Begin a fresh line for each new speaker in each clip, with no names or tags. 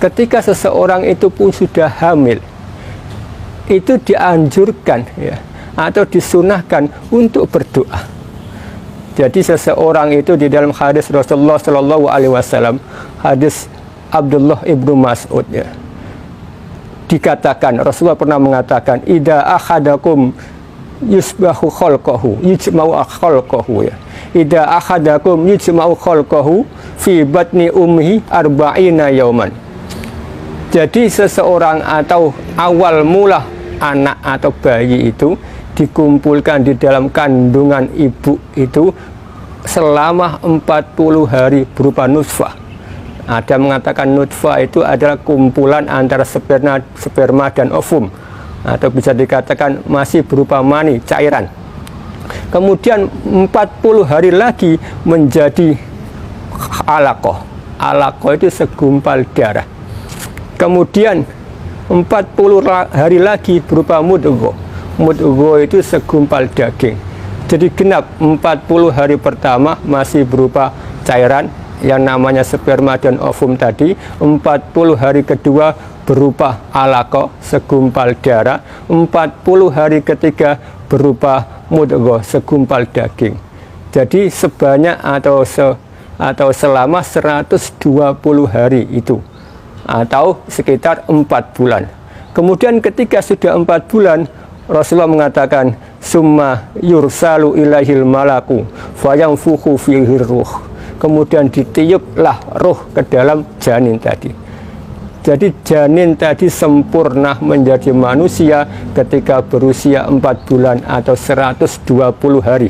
ketika seseorang itu pun sudah hamil, itu dianjurkan ya, atau disunahkan untuk berdoa. Jadi seseorang itu di dalam hadis Rasulullah Shallallahu Alaihi Wasallam, hadis Abdullah ibnu Mas'ud ya, dikatakan Rasulullah pernah mengatakan, ida akhadakum yusbahu khalqahu yujma'u khalqahu ya, ida akhadakum yujma'u khalqahu fi batni ummihi arba'ina yauman. Jadi seseorang atau awal mula anak atau bayi itu dikumpulkan di dalam kandungan ibu itu selama 40 hari berupa nutfah. Ada mengatakan nutfah itu adalah kumpulan antara sperma dan ovum, atau bisa dikatakan masih berupa mani, cairan. Kemudian 40 hari lagi menjadi alaqah. Alaqah itu segumpal darah. Kemudian 40 hari lagi berupa mudghah. Mudghah itu segumpal daging. Jadi genap 40 hari pertama masih berupa cairan yang namanya sperma dan ovum tadi. 40 hari kedua berupa alaqah, segumpal darah. 40 hari ketiga berupa mudghah, segumpal daging. Jadi sebanyak atau selama 120 hari itu, atau sekitar 4 bulan. Kemudian ketika sudah 4 bulan, Rasulullah mengatakan, summa yursalu ilaihil malaku fayanfukhu fihi ruh. Kemudian ditiuplah ruh ke dalam janin tadi. Jadi janin tadi sempurna menjadi manusia ketika berusia 4 bulan atau 120 hari.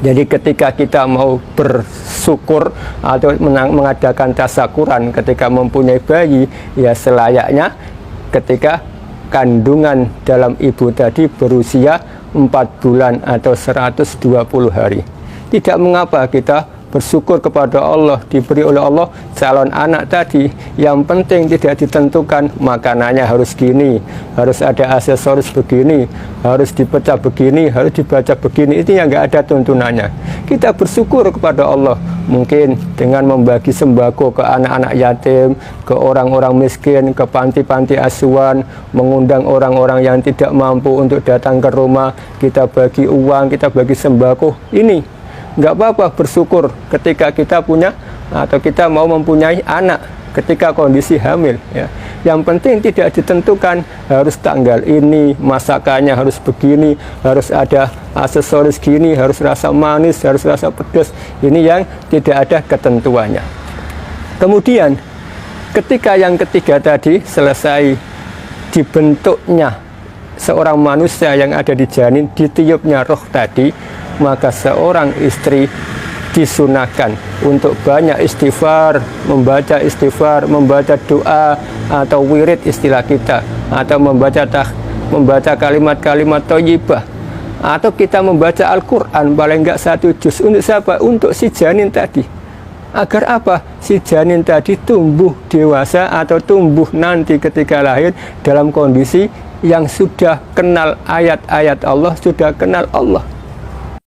Jadi ketika kita mau bersyukur atau mengadakan tasyakuran ketika mempunyai bayi, ya selayaknya ketika kandungan dalam ibu tadi berusia 4 bulan atau 120 hari. Tidak mengapa kita bersyukur kepada Allah, diberi oleh Allah calon anak tadi. Yang penting tidak ditentukan makanannya harus gini, harus ada aksesoris begini, harus dipecah begini, harus dibaca begini. Itu yang nggak ada tuntunannya. Kita bersyukur kepada Allah, mungkin dengan membagi sembako ke anak-anak yatim, ke orang-orang miskin, ke panti-panti asuhan, mengundang orang-orang yang tidak mampu untuk datang ke rumah, kita bagi uang, kita bagi sembako. Ini nggak apa-apa bersyukur ketika kita punya atau kita mau mempunyai anak ketika kondisi hamil ya. Yang penting tidak ditentukan harus tanggal ini, masakannya harus begini, harus ada aksesoris gini, harus rasa manis, harus rasa pedas. Ini yang tidak ada ketentuannya. Kemudian ketika yang ketiga tadi selesai dibentuknya seorang manusia yang ada di janin, ditiupnya roh tadi, maka seorang istri disunahkan untuk banyak istighfar, membaca doa atau wirid istilah kita, atau membaca kalimat-kalimat thayyibah, atau kita membaca Al-Quran paling enggak 1 juz. Untuk siapa? Untuk si janin tadi. Agar apa? Si janin tadi tumbuh dewasa atau tumbuh nanti ketika lahir dalam kondisi yang sudah kenal ayat-ayat Allah, sudah kenal Allah.